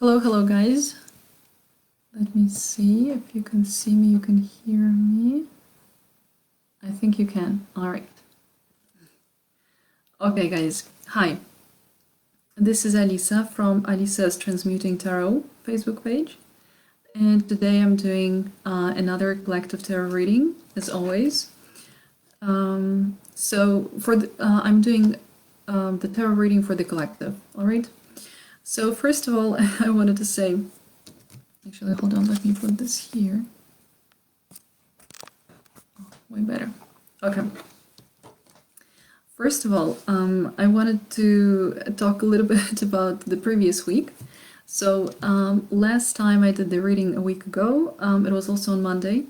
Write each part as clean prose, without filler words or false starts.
Hello guys. Let me see if you can see me, you can hear me. I think you can. All right. Okay guys, hi. This is Alisa from Alisa's Transmuting Tarot Facebook page. And today I'm doing another collective tarot reading, as always. I'm doing the tarot reading for the collective, all right? So first of all, I wanted to say, actually, hold on, let me put this here. Oh, way better. Okay. First of all, I wanted to talk a little bit about the previous week. So last time I did the reading a week ago, it was also on Monday,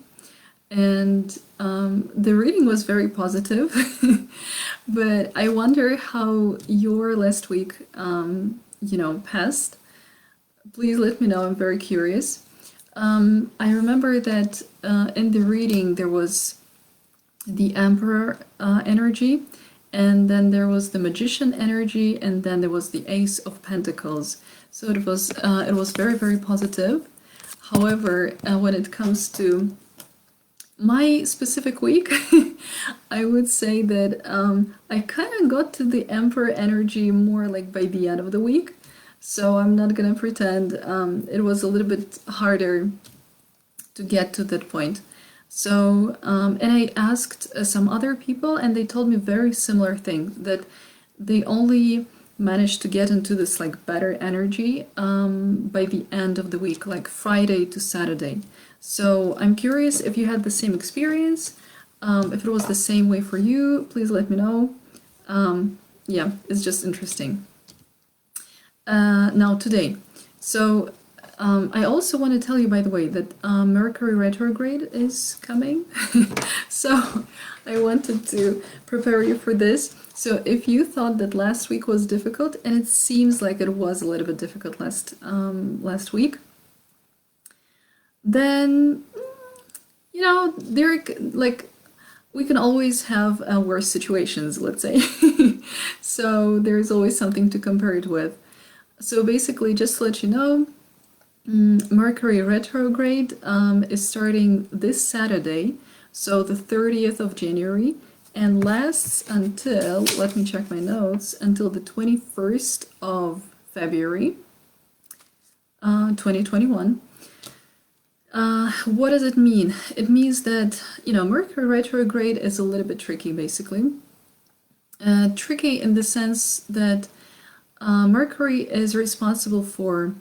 and the reading was very positive, but I wonder how your last week, passed. Please let me know, I'm very curious. I remember that in the reading there was the Emperor energy, and then there was the Magician energy, and then there was the Ace of Pentacles. So it was very, very positive. However, when it comes to my specific week, I would say that I kind of got to the Emperor energy more like by the end of the week. So I'm not gonna pretend it was a little bit harder to get to that point. So, and I asked some other people, and they told me very similar things, that they only managed to get into this like better energy by the end of the week, like Friday to Saturday. So I'm curious if you had the same experience, if it was the same way for you, please let me know. Yeah, it's just interesting. Now today, so I also want to tell you, by the way, that Mercury retrograde is coming. So I wanted to prepare you for this. So if you thought that last week was difficult, and it seems like it was a little bit difficult last week, then there like we can always have worse situations, let's say. So there's always something to compare it with. So basically, just to let you know, Mercury retrograde is starting this Saturday, so the 30th of January, and lasts until, let me check my notes, until the 21st of February 2021. What does it mean? It means that, Mercury retrograde is a little bit tricky, basically. Tricky in the sense that Mercury is responsible for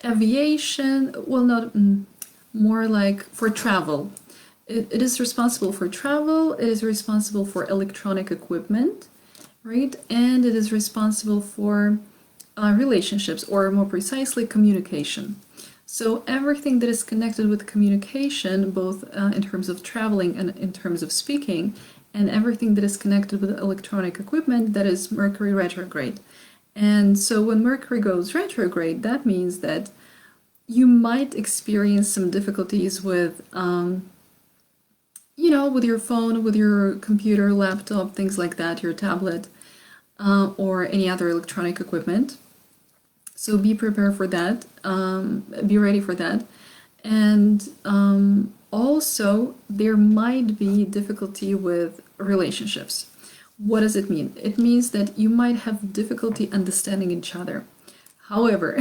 aviation, well, not more like for travel. It is responsible for travel, it is responsible for electronic equipment, right? And it is responsible for relationships, or more precisely, communication. So everything that is connected with communication, both in terms of traveling and in terms of speaking, and everything that is connected with electronic equipment, that is Mercury retrograde. And so when Mercury goes retrograde, that means that you might experience some difficulties with, with your phone, with your computer, laptop, things like that, your tablet, or any other electronic equipment. So be prepared for that, be ready for that. And also, there might be difficulty with relationships. What does it mean? It means that you might have difficulty understanding each other. However,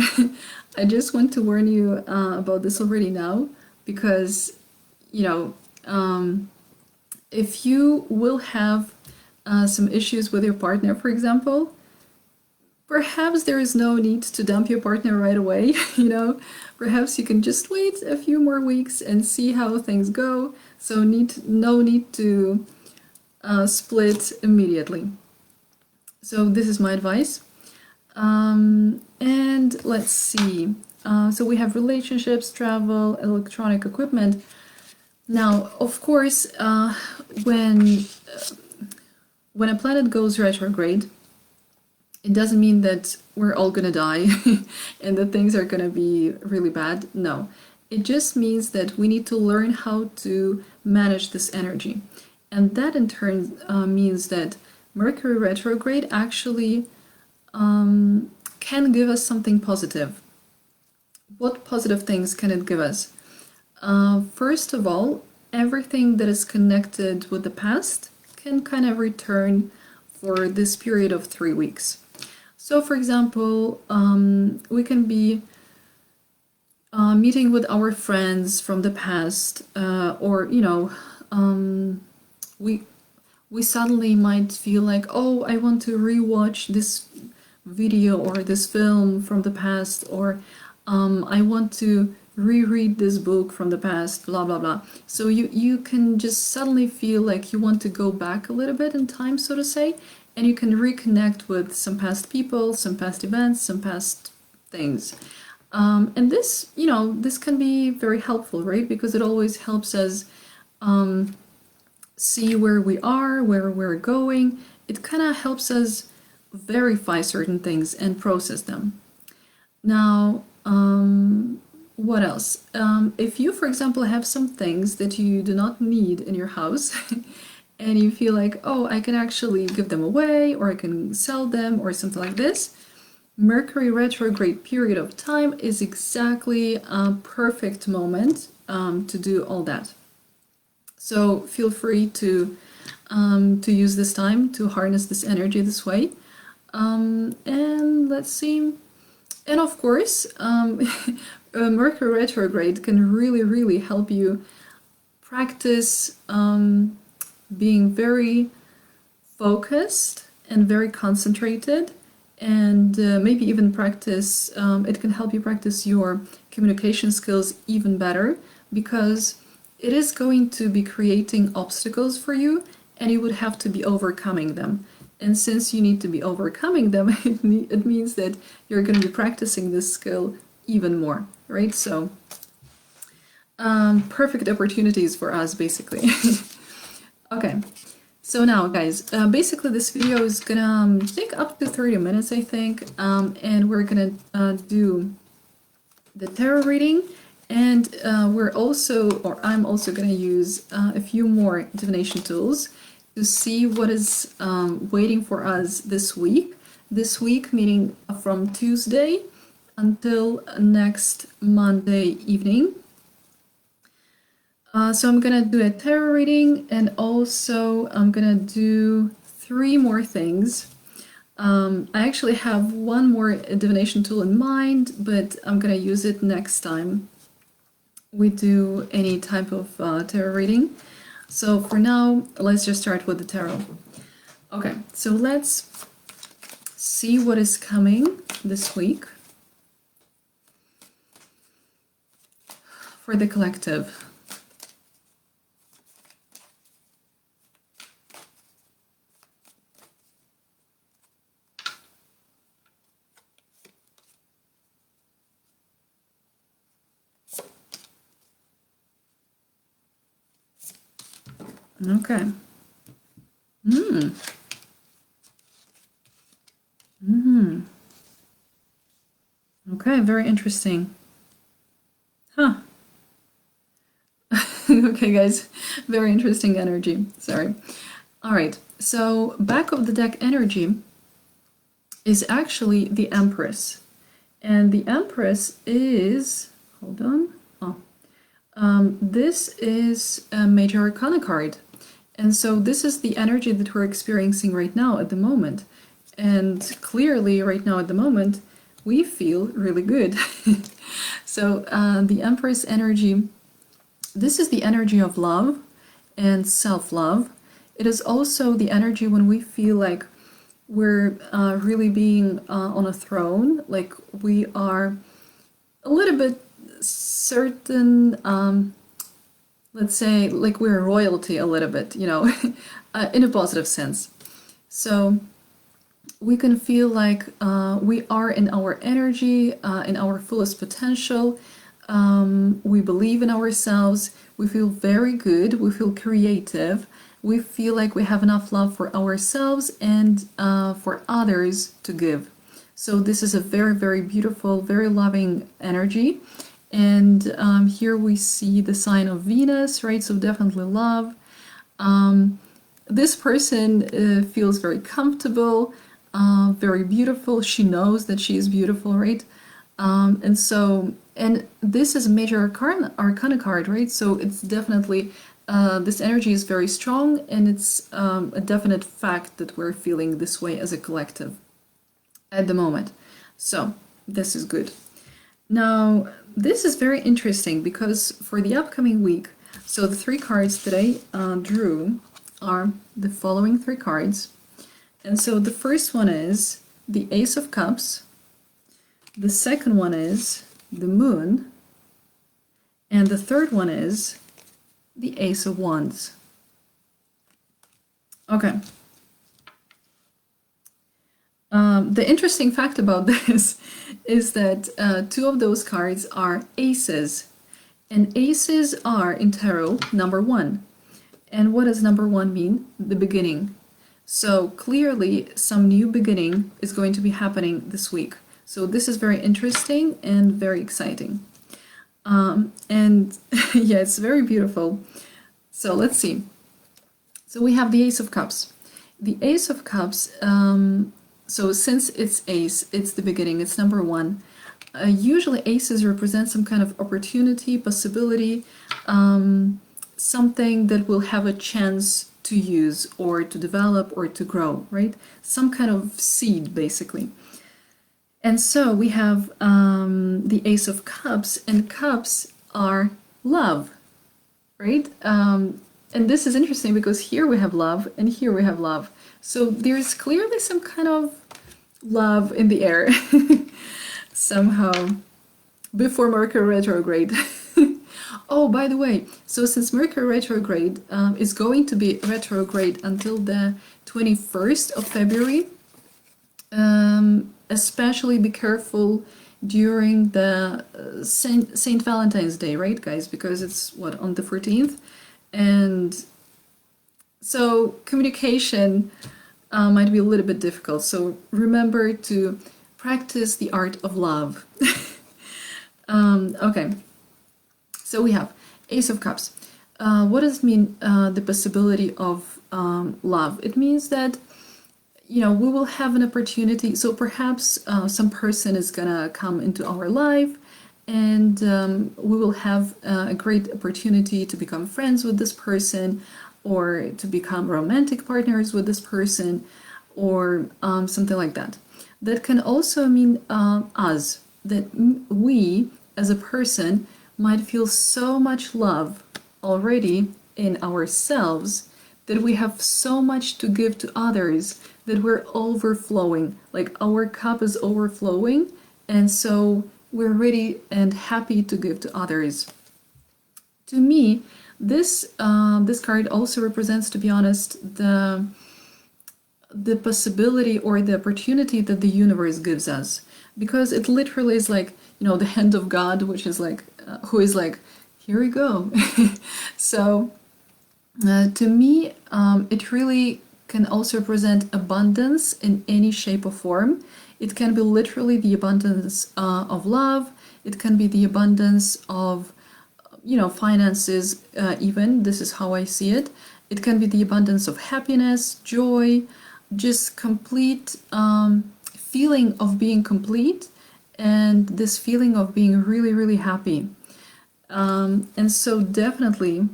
I just want to warn you about this already now, because, if you will have some issues with your partner, for example, perhaps there is no need to dump your partner right away, Perhaps you can just wait a few more weeks and see how things go. So no need to split immediately. So this is my advice. And let's see. So we have relationships, travel, electronic equipment. Now, of course, when a planet goes retrograde, it doesn't mean that we're all gonna die and that things are gonna be really bad. No, it just means that we need to learn how to manage this energy. And that in turn means that Mercury retrograde actually can can give us something positive. What positive things can it give us? First of all, everything that is connected with the past can kind of return for this period of 3 weeks. So, for example, we can be meeting with our friends from the past, or we suddenly might feel like, oh, I want to rewatch this video or this film from the past, or I want to reread this book from the past, blah blah blah. So you can just suddenly feel like you want to go back a little bit in time, so to say, and you can reconnect with some past people, some past events, some past things. And this can be very helpful, right? Because it always helps us see where we are, where we're going. It kind of helps us verify certain things and process them. Now, what else? If you, for example, have some things that you do not need in your house and you feel like, oh, I can actually give them away or I can sell them or something like this, Mercury retrograde period of time is exactly a perfect moment to do all that. So feel free to use this time to harness this energy this way. And let's see. And of course, Mercury retrograde can really, really help you practice being very focused and very concentrated, and maybe even practice, it can help you practice your communication skills even better, because it is going to be creating obstacles for you and you would have to be overcoming them. And since you need to be overcoming them, it means that you're going to be practicing this skill even more, right? So, perfect opportunities for us, basically. Okay, so now, guys, basically this video is gonna take up to 30 minutes, I think, and we're gonna do the tarot reading, and I'm also gonna use a few more divination tools to see what is waiting for us this week. This week, meaning from Tuesday until next Monday evening. So I'm gonna do a tarot reading, and also I'm gonna do 3 more things. I actually have one more divination tool in mind, but I'm gonna use it next time we do any type of tarot reading. So for now, let's just start with the tarot. Okay, so let's see what is coming this week for the collective. Okay. Okay, very interesting. Huh. Okay, guys, very interesting energy. Sorry. All right, so back of the deck energy is actually the Empress. And the Empress is, hold on. This is a Major Arcana card. And so this is the energy that we're experiencing right now at the moment. And clearly right now at the moment, we feel really good. So the Empress energy, this is the energy of love and self-love. It is also the energy when we feel like we're really being on a throne, like we are a little bit certain, let's say, like we're royalty a little bit, in a positive sense. So we can feel like we are in our energy, in our fullest potential. We believe in ourselves. We feel very good. We feel creative. We feel like we have enough love for ourselves and for others to give. So this is a very, very beautiful, very loving energy. And here we see the sign of Venus, right? So definitely love. This person feels very comfortable. very beautiful. She knows that she is beautiful, right? And this is a major arcana card, right? So it's definitely, this energy is very strong, and it's a definite fact that we're feeling this way as a collective at the moment. So this is good. Now, this is very interesting because for the upcoming week, so the three cards that I drew are the following three cards. And so the first one is the Ace of Cups, the second one is the Moon, and the third one is the Ace of Wands. Okay. The interesting fact about this is that two of those cards are aces, and aces are in tarot number one. And what does number one mean? The beginning. So clearly some new beginning is going to be happening this week. So this is very interesting and very exciting. And yeah, it's very beautiful. So let's see. So we have the Ace of Cups. The Ace of Cups, so since it's ace, it's the beginning, it's number one. Usually aces represent some kind of opportunity, possibility, something that will have a chance to use or to develop or to grow, right? Some kind of seed, basically. And so we have the Ace of Cups, and cups are love, right? And this is interesting because here we have love and here we have love. So there's clearly some kind of love in the air somehow before Mercury retrograde. Oh, by the way, so since Mercury retrograde is going to be retrograde until the 21st of February, especially be careful during the Saint Valentine's Day, right, guys? Because it's, what, on the 14th? And so communication might be a little bit difficult. So remember to practice the art of love. Okay, so we have Ace of Cups. What does it mean, the possibility of love? It means that, you know, we will have an opportunity. So perhaps some person is gonna come into our life, and we will have a great opportunity to become friends with this person, or to become romantic partners with this person, or something like that. That can also mean us, that we as a person might feel so much love already in ourselves that we have so much to give to others that we're overflowing, like our cup is overflowing, and so we're ready and happy to give to others. To me, this card also represents, to be honest, the possibility or the opportunity that the universe gives us, because it literally is like, you know, the hand of God, which is like, who is like, here we go. So to me, it really can also represent abundance in any shape or form. It can be literally the abundance of love. It can be the abundance of, you know, finances, even. This is how I see it. It can be the abundance of happiness, joy, just complete feeling of being complete, and this feeling of being really, really happy. And so definitely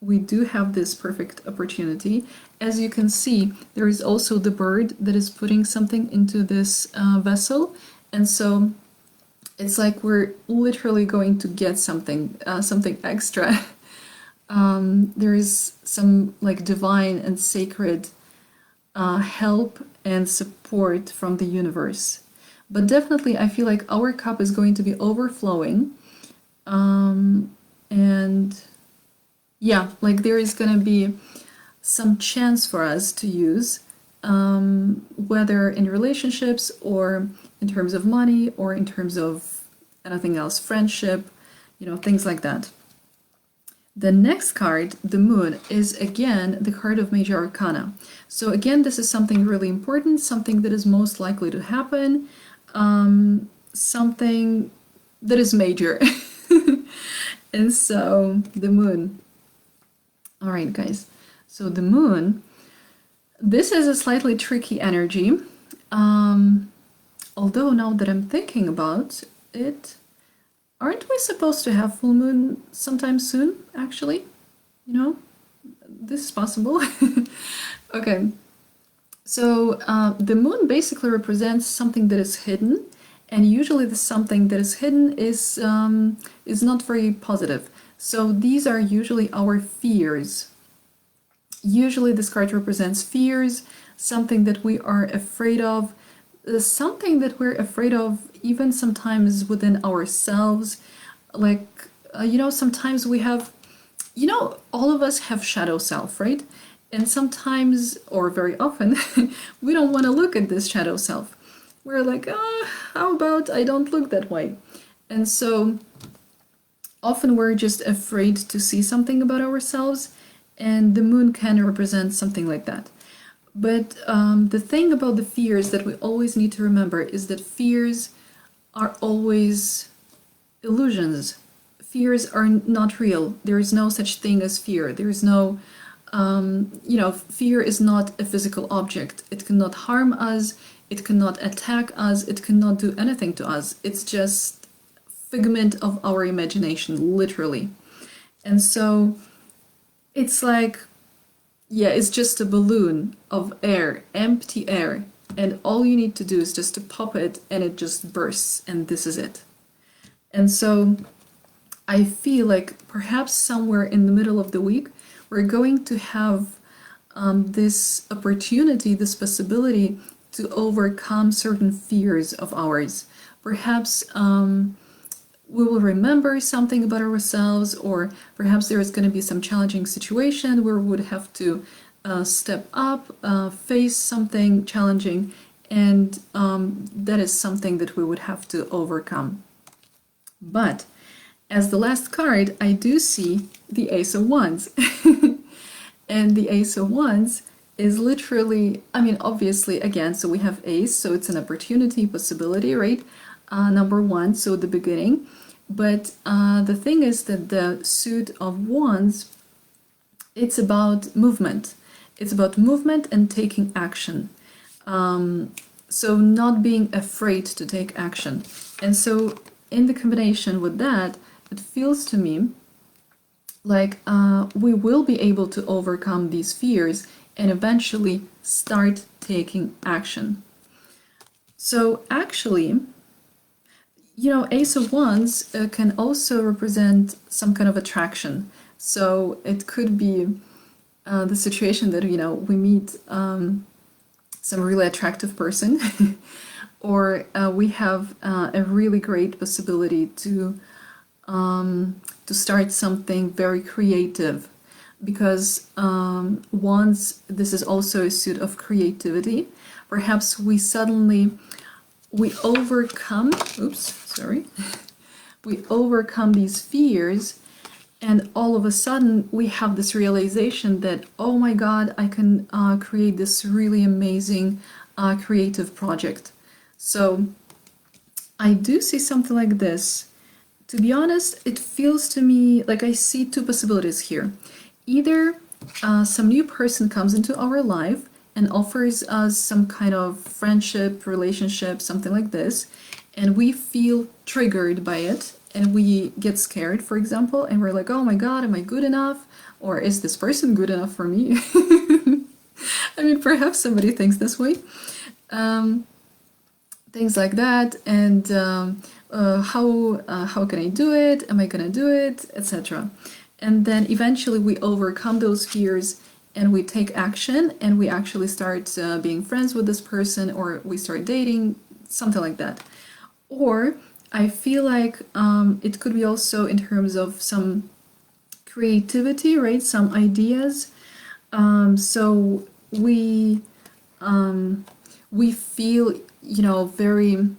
we do have this perfect opportunity. As you can see, there is also the bird that is putting something into this vessel, and so it's like we're literally going to get something, something extra. There is some like divine and sacred help and support from the universe. But definitely I feel like our cup is going to be overflowing. And yeah, like there is going to be some chance for us to use, whether in relationships or in terms of money or in terms of anything else, friendship, you know, things like that. The next card, the Moon, is again the card of Major Arcana. So again, this is something really important, something that is most likely to happen, something that is major. And so the Moon. All right, guys. So the Moon, this is a slightly tricky energy. Although now that I'm thinking about it, aren't we supposed to have full moon sometime soon, actually? You know, this is possible. Okay, so the moon basically represents something that is hidden, and usually the something that is hidden is not very positive. So these are usually our fears. Usually this card represents fears, something that we are afraid of, something that we're afraid of even sometimes within ourselves. Like, sometimes we have, all of us have shadow self, right? And sometimes, or very often, we don't want to look at this shadow self. We're like, how about I don't look that way? And so often we're just afraid to see something about ourselves, and the moon can represent something like that. But the thing about the fears that we always need to remember is that fears are always illusions. Fears are not real. There is no such thing as fear. There is no, fear is not a physical object. It cannot harm us. It cannot attack us. It cannot do anything to us. It's just figment of our imagination, literally. And so it's like, yeah, it's just a balloon of air, empty air. And all you need to do is just to pop it and it just bursts, and this is it. And so I feel like perhaps somewhere in the middle of the week, we're going to have this opportunity, this possibility to overcome certain fears of ours. Perhaps we will remember something about ourselves, or perhaps there is going to be some challenging situation where we would have to step up, face something challenging, and that is something that we would have to overcome. But as the last card, I do see the Ace of Wands. And the Ace of Wands is literally, obviously, again, so we have Ace, so it's an opportunity, possibility, right? Number one, so the beginning. But the thing is that the suit of Wands, it's about movement. It's about movement and taking action. So not being afraid to take action. And so in the combination with that, it feels to me like we will be able to overcome these fears and eventually start taking action. So actually, Ace of Wands can also represent some kind of attraction. So it could be the situation that, we meet some really attractive person, or we have a really great possibility to start something very creative. Because Wands, this is also a suit of creativity. Perhaps we overcome, we overcome these fears, and all of a sudden we have this realization that, oh my God, I can create this really amazing creative project. So I do see something like this. To be honest, it feels to me like I see two possibilities here. Either some new person comes into our life and offers us some kind of friendship, relationship, something like this, and we feel triggered by it, and we get scared, for example, and we're like, oh my God, am I good enough? Or is this person good enough for me? Perhaps somebody thinks this way. Things like that, and how can I do it? Am I gonna do it? Etc. And then eventually we overcome those fears and we take action, and we actually start being friends with this person, or we start dating, something like that. Or I feel like it could be also in terms of some creativity, right? Some ideas. So we feel, very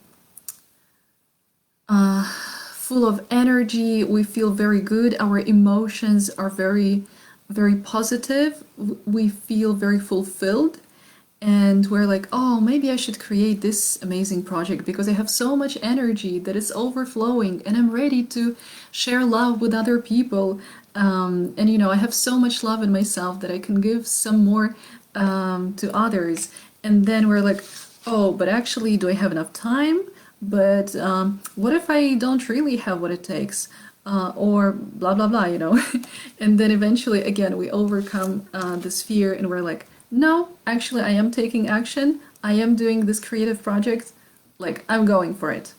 full of energy. We feel very good. Our emotions are very, very positive. We feel very fulfilled. And we're like, oh, maybe I should create this amazing project because I have so much energy that is overflowing and I'm ready to share love with other people. And, I have so much love in myself that I can give some more to others. And then we're like, oh, but actually, do I have enough time? But what if I don't really have what it takes? Or blah, blah, blah, you know? And then eventually, again, we overcome this fear and we're like, no, actually, I am taking action. I am doing this creative project. Like, I'm going for it.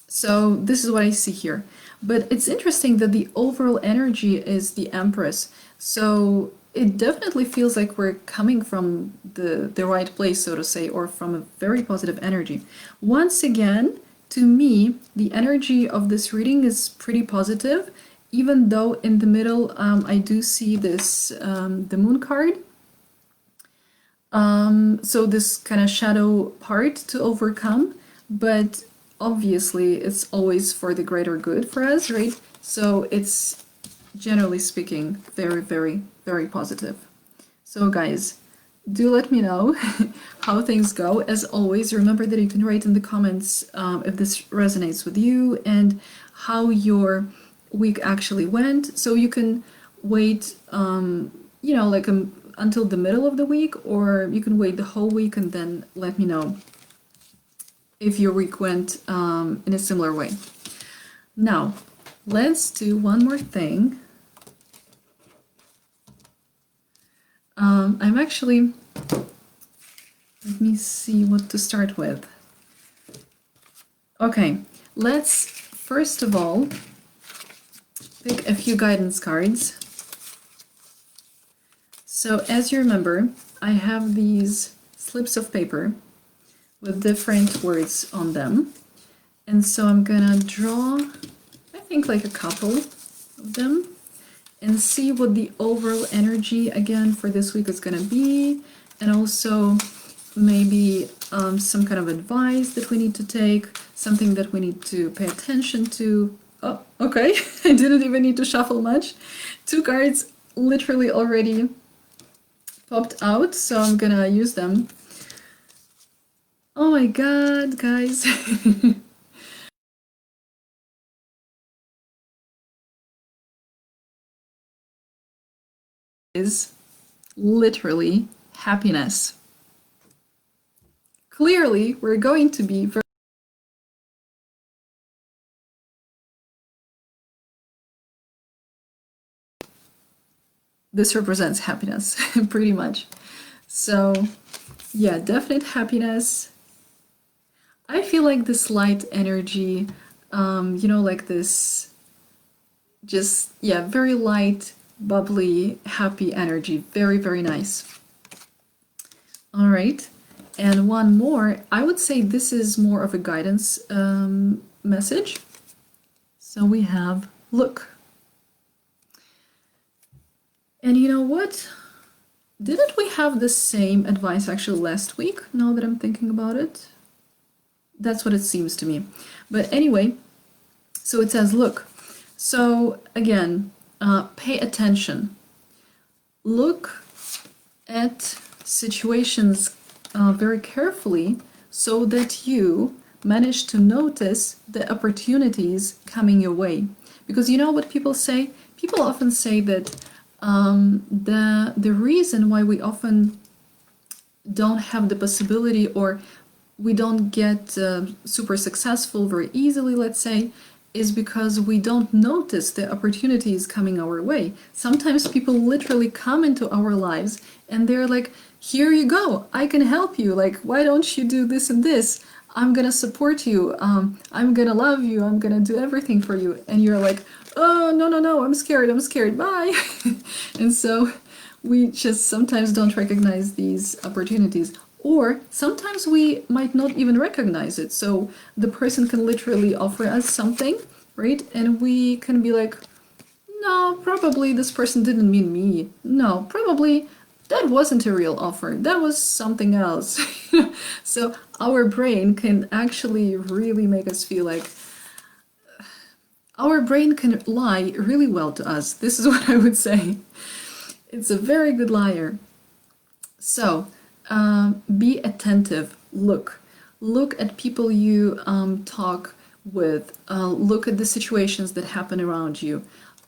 So this is what I see here. But it's interesting that the overall energy is the Empress. So it definitely feels like we're coming from the right place, so to say, or from a very positive energy. Once again, to me, the energy of this reading is pretty positive, even though in the middle I do see this the Moon card. So this kind of shadow part to overcome, but obviously it's always for the greater good for us, right? So it's generally speaking very, very, very positive. So guys, do let me know how things go. As always, remember that you can write in the comments if this resonates with you and how your week actually went. So you can wait, you know, like until the middle of the week, or you can wait the whole week and then let me know if your week went in a similar way. Now, let's do one more thing. I'm actually, let me see what to start with. Okay, let's first of all pick a few guidance cards. So as you remember, I have these slips of paper with different words on them. And so I'm gonna draw, I think like a couple of them and see what the overall energy again for this week is gonna be, and also maybe some kind of advice that we need to take, something that we need to pay attention to. Oh, okay, I didn't even need to shuffle much. 2 cards literally already popped out, so I'm gonna use them. Oh my god, guys. Is literally happiness. Clearly, we're going to be very. This represents happiness, pretty much. So, yeah, definite happiness. I feel like this light energy, you know, like this just, yeah, very light, bubbly, happy energy. Very, very nice. All right. And one more, I would say this is more of a guidance message. So we have look. And you know what? Didn't we have the same advice actually last week, now that I'm thinking about it? That's what it seems to me. But anyway, so it says look. So again, pay attention. Look at situations very carefully so that you manage to notice the opportunities coming your way. Because you know what people say? People often say that the reason why we often don't have the possibility, or we don't get super successful very easily, let's say, is because we don't notice the opportunities coming our way. Sometimes people literally come into our lives and they're like, here you go, I can help you, like, why don't you do this and this? I'm gonna support you, I'm gonna love you, I'm gonna do everything for you. And you're like, oh, no, I'm scared, bye. And so we just sometimes don't recognize these opportunities. Or sometimes we might not even recognize it. So the person can literally offer us something, right? And we can be like, no, probably this person didn't mean me. No, probably that wasn't a real offer. That was something else. So our brain can actually really make us feel like our brain can lie really well to us. This is what I would say. It's a very good liar. So be attentive. Look at people you talk with. Look at the situations that happen around you.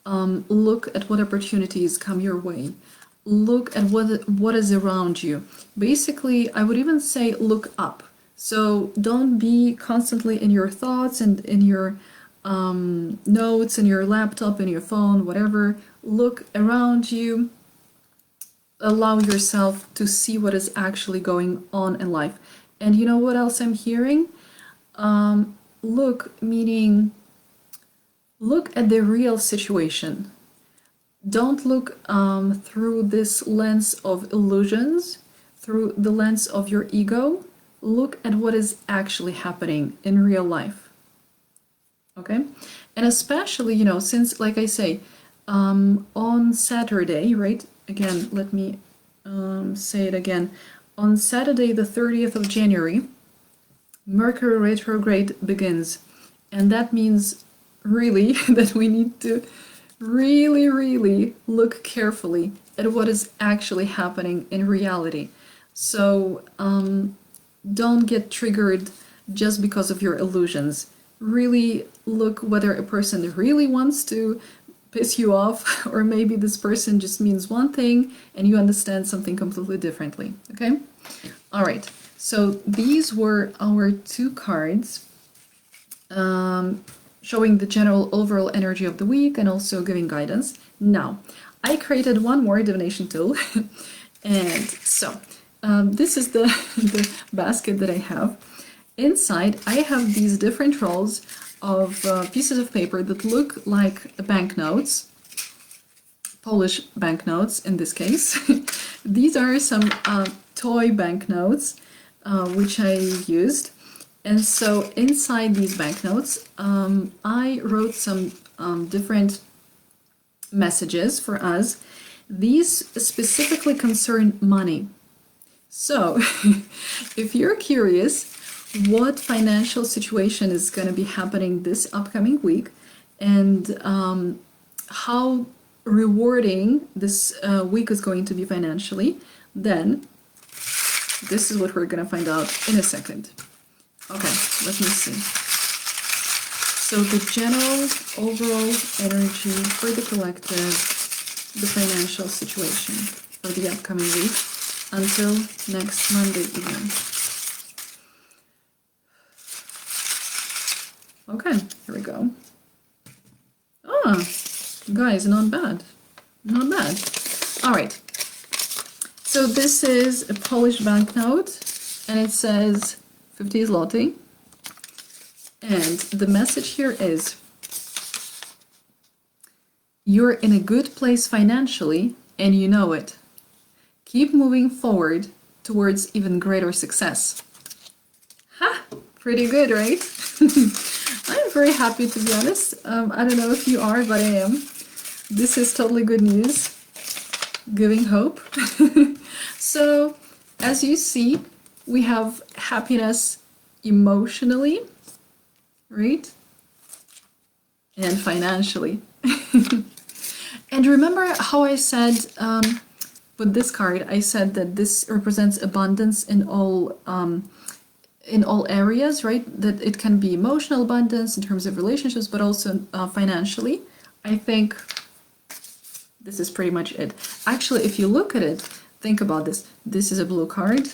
Look at what opportunities come your way. look at what is around you. Basically, I would even say look up. So don't be constantly in your thoughts and in your notes, in your laptop, in your phone, whatever. Look around you. Allow yourself to see what is actually going on in life. And you know what else I'm hearing? Look, meaning look at the real situation. Don't look through this lens of illusions, through the lens of your ego. Look at what is actually happening in real life. Okay? And especially, you know, since, like I say, on Saturday, right? Again, let me say it again. On Saturday, the 30th of January, Mercury retrograde begins. And that means really that we need to really look carefully at what is actually happening in reality. So don't get triggered just because of your illusions. Really look whether a person really wants to piss you off, or maybe this person just means one thing and you understand something completely differently. Okay? All right. So these were our two cards showing the general overall energy of the week and also giving guidance. Now, I created one more divination tool. And so this is the basket that I have. Inside, I have these different rolls of pieces of paper that look like banknotes, Polish banknotes in this case. These are some toy banknotes which I used. And so inside these banknotes, I wrote some different messages for us. These specifically concern money. So if you're curious what financial situation is going to be happening this upcoming week and how rewarding this week is going to be financially, then this is what we're going to find out in a second. Okay, let me see. So the general overall energy for the collective, the financial situation for the upcoming week until next Monday evening. Okay, here we go. Ah, guys, not bad. Not bad. All right. So this is a Polish banknote and it says 50 zloty. And the message here is, you're in a good place financially and you know it. Keep moving forward towards even greater success. Ha! Pretty good, right? I'm very happy, to be honest. I don't know if you are, but I am. This is totally good news. Giving hope. So, as you see, we have happiness emotionally, right? And financially. And remember how I said, with this card, I said that this represents abundance in all areas, right? That it can be emotional abundance in terms of relationships, but also financially. I think this is pretty much it. Actually, if you look at it, think about this. This is a blue card,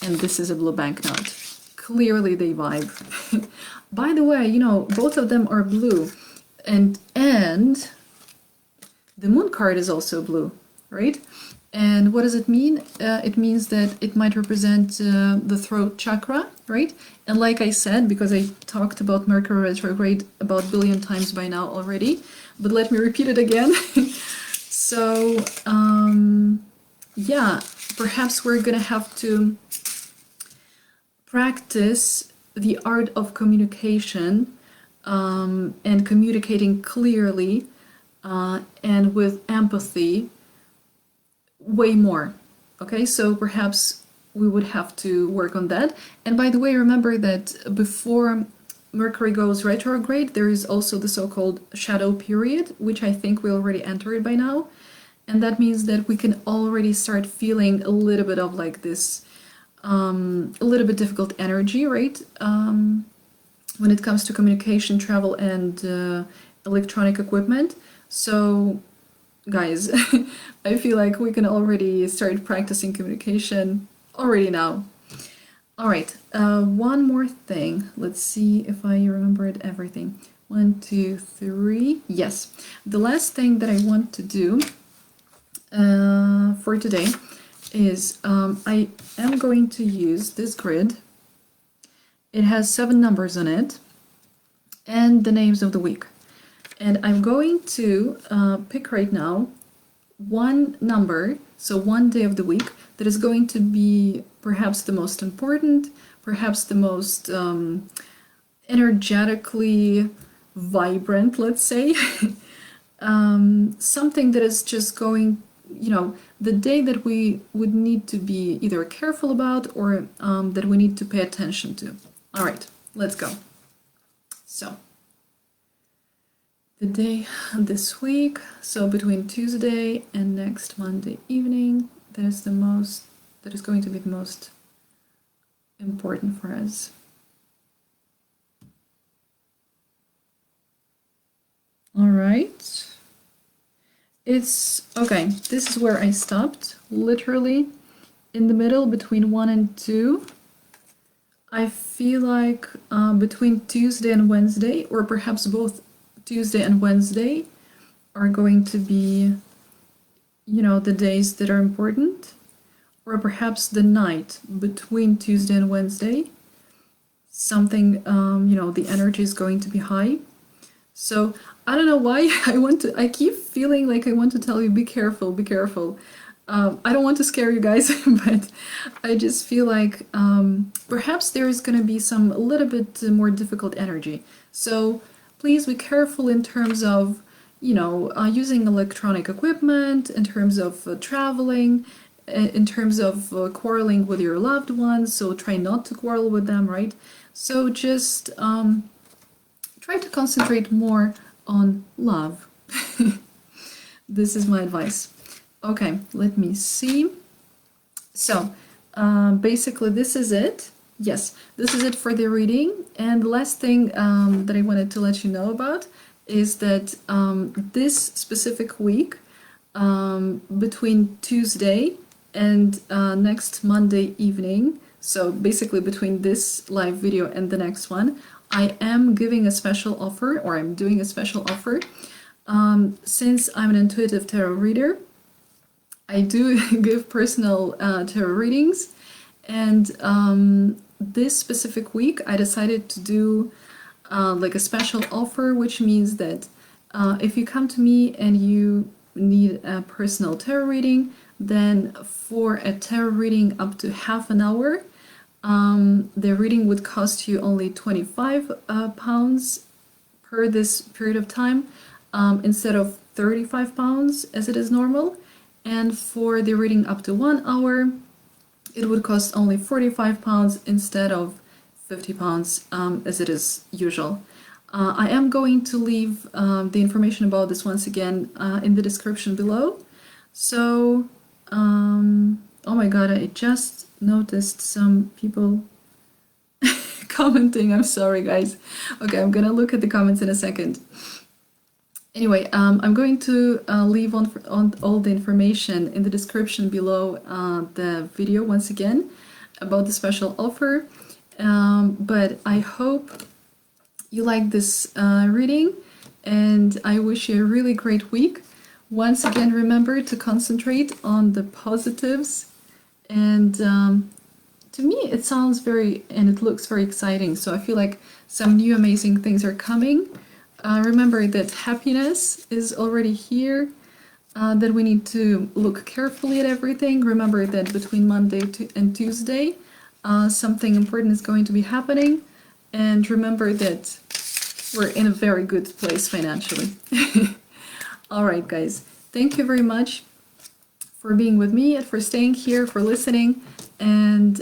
and this is a blue banknote. Clearly they vibe. By the way, you know, both of them are blue. And the moon card is also blue, right? And what does it mean? It means that it might represent the throat chakra, right? And like I said, because I talked about Mercury retrograde about a billion times by now already, but let me repeat it again. So, yeah, perhaps we're gonna have to practice the art of communication and communicating clearly and with empathy way more. Okay, so perhaps we would have to work on that. And by the way, remember that before Mercury goes retrograde, there is also the so-called shadow period, which I think we already entered by now. And that means that we can already start feeling a little bit of like this, a little bit difficult energy, right? When it comes to communication, travel, and electronic equipment. So guys, I feel like we can already start practicing communication already now. All right, one more thing. Let's see if I remembered everything. 1, 2, 3. Yes, the last thing that I want to do for today is I am going to use this grid. It has 7 numbers on it and the names of the week. And I'm going to pick right now one number, so one day of the week, that is going to be perhaps the most important, perhaps the most energetically vibrant, let's say. Something that is just going, the day that we would need to be either careful about or that we need to pay attention to. All right, let's go. So, the day this week, so between Tuesday and next Monday evening, that is going to be the most important for us. All right. It's okay. This is where I stopped, literally in the middle between 1 and 2. I feel like between Tuesday and Wednesday, or perhaps both Tuesday and Wednesday, are going to be, the days that are important, or perhaps the night between Tuesday and Wednesday. Something, the energy is going to be high. So I don't know why I keep feeling like I want to tell you, be careful, be careful. I don't want to scare you guys, but I just feel like perhaps there is going to be a little bit more difficult energy. So please be careful in terms of, using electronic equipment, in terms of traveling, in terms of quarreling with your loved ones. So try not to quarrel with them, right? So just try to concentrate more on love. This is my advice. Okay, let me see. So basically this is it. Yes, this is it for the reading. And the last thing that I wanted to let you know about is that this specific week, between Tuesday and next Monday evening, so basically between this live video and the next one, I am giving a special offer, or I'm doing a special offer. Since I'm an intuitive tarot reader, I do give personal tarot readings, and this specific week I decided to do like a special offer, which means that if you come to me and you need a personal tarot reading, then for a tarot reading up to half an hour, the reading would cost you only £25 per this period of time, instead of £35 as it is normal. And for the reading up to 1 hour, it would cost only £45 instead of £50 as it is usual. I am going to leave the information about this once again in the description below. So, oh my god, I just noticed some people commenting. I'm sorry, guys. Okay, I'm gonna look at the comments in a second. Anyway, I'm going to leave on all the information in the description below the video once again about the special offer. But I hope you like this reading, and I wish you a really great week. Once again, remember to concentrate on the positives, and to me it sounds and it looks very exciting, so I feel like some new amazing things are coming. Remember that happiness is already here, that we need to look carefully at everything. Remember that between Monday and Tuesday, something important is going to be happening, and remember that we're in a very good place financially. All right, guys, thank you very much for being with me and for staying here, for listening, and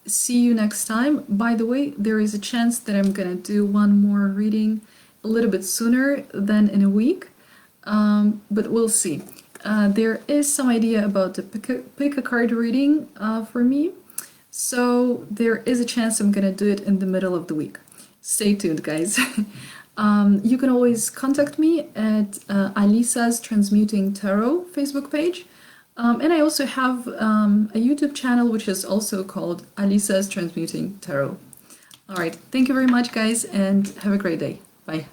see you next time. By the way, there is a chance that I'm gonna do one more reading a little bit sooner than in a week, but we'll see. There is some idea about the pick a card reading for me, so there is a chance I'm gonna do it in the middle of the week. Stay tuned, guys. You can always contact me at Alisa's Transmuting Tarot Facebook page. And I also have a YouTube channel which is also called Alisa's Transmuting Tarot. All right, thank you very much, guys, and have a great day. Bye.